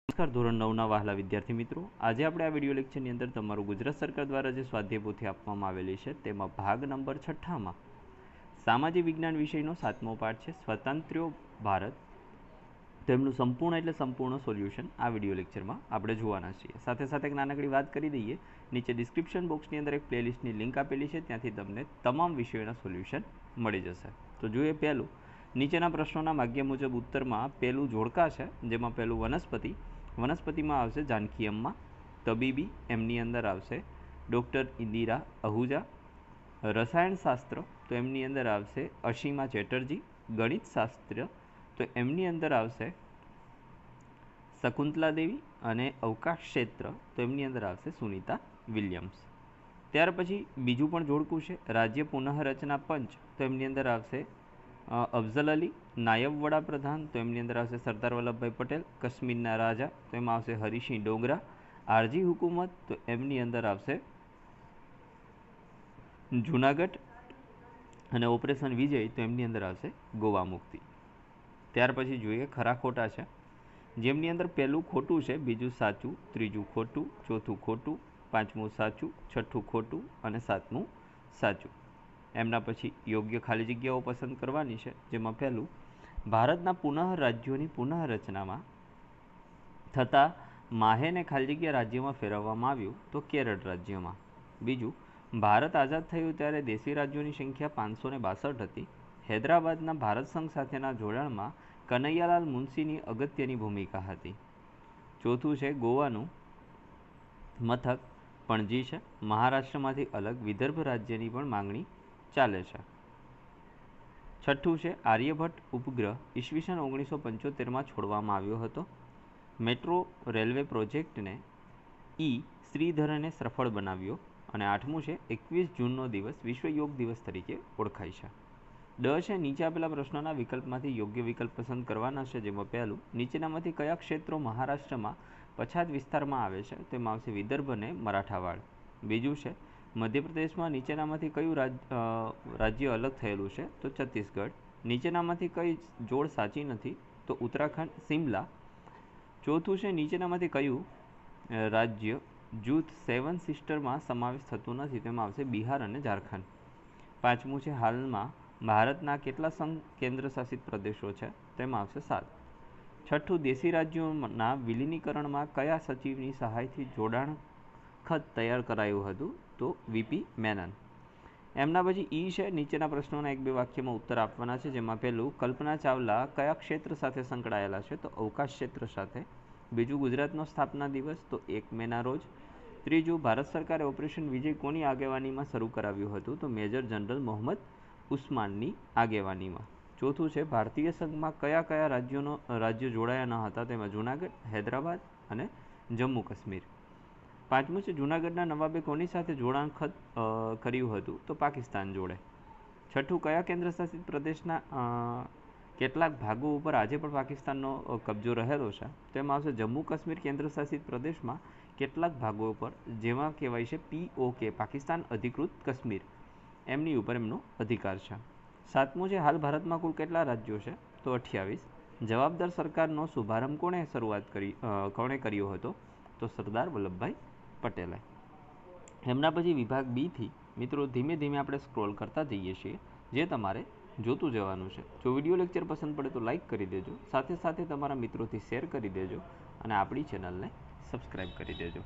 નમસ્કાર ધોરણ 9ના વહાલા વિદ્યાર્થી મિત્રો, આજે આપણે આ વિડીયો લેક્ચરની અંદર તમારું ગુજરાત સરકાર દ્વારા જે સ્વાધ્યાય પોથી આપવામાં આવેલી છે તેમાં ભાગ નંબર 6માં સામાજિક વિજ્ઞાન વિષયનો 7મો પાઠ છે સ્વતંત્ર્યો ભારત, તેમનું સંપૂર્ણ એટલે સંપૂર્ણ સોલ્યુશન આ વિડીયો લેક્ચરમાં આપણે જોવાના છીએ. સાથે સાથે એક નાનકડી વાત કરી દઈએ, નીચે ડિસ્ક્રિપ્શન બોક્સની અંદર એક પ્લેલિસ્ટની લિંક આપેલી છે, ત્યાંથી તમને તમામ વિષયોના સોલ્યુશન મળી જશે. તો જોઈએ પહેલું, નીચેના પ્રશ્નોના માગ્ય મુજબ ઉત્તરમાં પહેલું જોડકા છે, જેમાં પહેલું વનસ્પતિમાં આવશે જાનકી અમ્મા, તબીબી એમની અંદર આવશે ડૉક્ટર ઇન્દિરા અહુજા, રસાયણશાસ્ત્ર તો એમની અંદર આવશે અસીમા ચેટર્જી, ગણિતશાસ્ત્ર તો એમની અંદર આવશે શકુંતલા દેવી અને અવકાશ ક્ષેત્ર તો એમની અંદર આવશે સુનિતા વિલિયમ્સ. ત્યાર પછી બીજું પણ જોડકું છે રાજ્ય પુનઃરચના પંચ તો એમની અંદર આવશે અફઝલ અલી, નાયબ વડાપ્રધાન તો એમની અંદર આવશે સરદાર વલ્લભભાઈ પટેલ, કાશ્મીરના રાજા તો એમાં આવશે હરિસિંહ ડોગરા, આરજી હુકુમત તો એમની અંદર આવશે જૂનાગઢ અને ઓપરેશન વિજય તો એમની અંદર આવશે ગોવા મુક્તિ. ત્યાર પછી જોઈએ ખરા ખોટા છે, જેમની અંદર પહેલું ખોટું છે, બીજું સાચું, ત્રીજું ખોટું, ચોથું ખોટું, પાંચમું સાચું, છઠ્ઠું ખોટું અને સાતમું સાચું. એમના પછી યોગ્ય ખાલી જગ્યાઓ પસંદ કરવાની છે, જેમાં પહેલું ભારતના રાજ્યોની પુનઃરચનામાં થતાં માહેને ખાલી જગ્યા રાજ્યમાં ફેરવવામાં આવ્યું તો કેરળ રાજ્યમાં. બીજું, ભારત આઝાદ થયું ત્યારે દેશી રાજ્યોની સંખ્યા 562 હતી. હૈદરાબાદના ભારત સંઘ સાથેના જોડાણમાં કનૈયાલાલ મુનશીની અગત્યની ભૂમિકા હતી. ચોથું છે ગોવાનું મથક પણજી છે, મહારાષ્ટ્રમાંથી અલગ વિદર્ભ રાજ્યની પણ માંગણી ચાલે છે. છઠ્ઠું છે આર્યભટ્ટ ઉપગ્રહ ઈસવીસન 1975માં છોડવામાં આવ્યો હતો. મેટ્રો રેલવે પ્રોજેક્ટને શ્રીધરને સફળ બનાવ્યો. અને આઠમું છે 21 જૂનનો દિવસ વિશ્વ યોગ દિવસ તરીકે ઓળખાય છે. છે નીચે આપેલા પ્રશ્નોના વિકલ્પમાંથી યોગ્ય વિકલ્પ પસંદ કરવાના છે, જેમાં પહેલું નીચેનામાંથી કયા ક્ષેત્રો મહારાષ્ટ્રમાં પછાત વિસ્તારમાં આવે છે, તેમાં આવશે વિદર્ભ અને મરાઠાવાડ. બીજું છે મધ્યપ્રદેશમાં નીચેનામાંથી કયું રાજ્ય અલગ થયેલું છે, તો છત્તીસગઢ. નીચેનામાંથી કઈ જોડ સાચી નથી, તો ઉત્તરાખંડ, સિમલા. ચોથું છે નીચેનામાંથી કયું રાજ્ય જૂથ 7 સિસ્ટરમાં સમાવેશ થતું નથી, તેમાં આવશે બિહાર અને ઝારખંડ. પાંચમું છે હાલમાં ભારતના કેટલા સંઘ કેન્દ્ર શાસિત પ્રદેશો છે, તેમાં આવશે 7. છઠ્ઠું દેશી રાજ્યોના વિલીનીકરણમાં કયા સચિવની સહાયથી જોડાણ ખત તૈયાર કરાયું હતું, તો વીપી મેનન. એમના પછી છે નીચેના પ્રશ્નોના 1-2 વાક્યમાં ઉત્તર આપવાના છે, જેમાં પહેલું કલ્પના ચાવલા કયા ક્ષેત્ર સાથે સંકળાયેલા છે, તો અવકાશ ક્ષેત્ર સાથે. બીજું ગુજરાતનો સ્થાપના દિવસ તો 1 મેના રોજ. ત્રીજું ભારત સરકારે ઓપરેશન વિજય કોની આગેવાનીમાં શરૂ કરાવ્યું હતું, તો મેજર જનરલ મોહમ્મદ ઉસ્માનની આગેવાનીમાં. ચોથું છે ભારતીય સંઘમાં કયા રાજ્યો જોડાયા ન હતા, તેમાં જૂનાગઢ, હૈદરાબાદ અને જમ્મુ કાશ્મીર. પાંચમું છે જૂનાગઢના નવાબે કોની સાથે જોડાણ ખત કર્યું હતું, તો પાકિસ્તાન જોડે. છઠ્ઠું કયા કેન્દ્ર શાસિત પ્રદેશના કેટલાક ભાગો ઉપર આજે પણ પાકિસ્તાનનો કબજો રહેલો છે, તેમાં આવશે જમ્મુ કાશ્મીર કેન્દ્ર શાસિત પ્રદેશમાં કેટલાક ભાગો ઉપર, જેમાં કહેવાય છે POK પાકિસ્તાન અધિકૃત કાશ્મીર, એમની ઉપર એમનો અધિકાર છે. સાતમું છે હાલ ભારતમાં કુલ કેટલા રાજ્યો છે, તો 28. જવાબદાર સરકારનો શુભારંભ કોણે કર્યો હતો, તો સરદાર વલ્લભભાઈ પટેલે. એમના પછી વિભાગ બી થી મિત્રો ધીમે ધીમે આપણે સ્ક્રોલ કરતા જઈએ છીએ, જે તમારે જોતું જવાનું છે. જો વિડીયો લેક્ચર પસંદ પડે તો લાઇક કરી દેજો, સાથે સાથે તમારા મિત્રોથી શેર કરી દેજો અને આપણી ચેનલને સબસ્ક્રાઈબ કરી દેજો.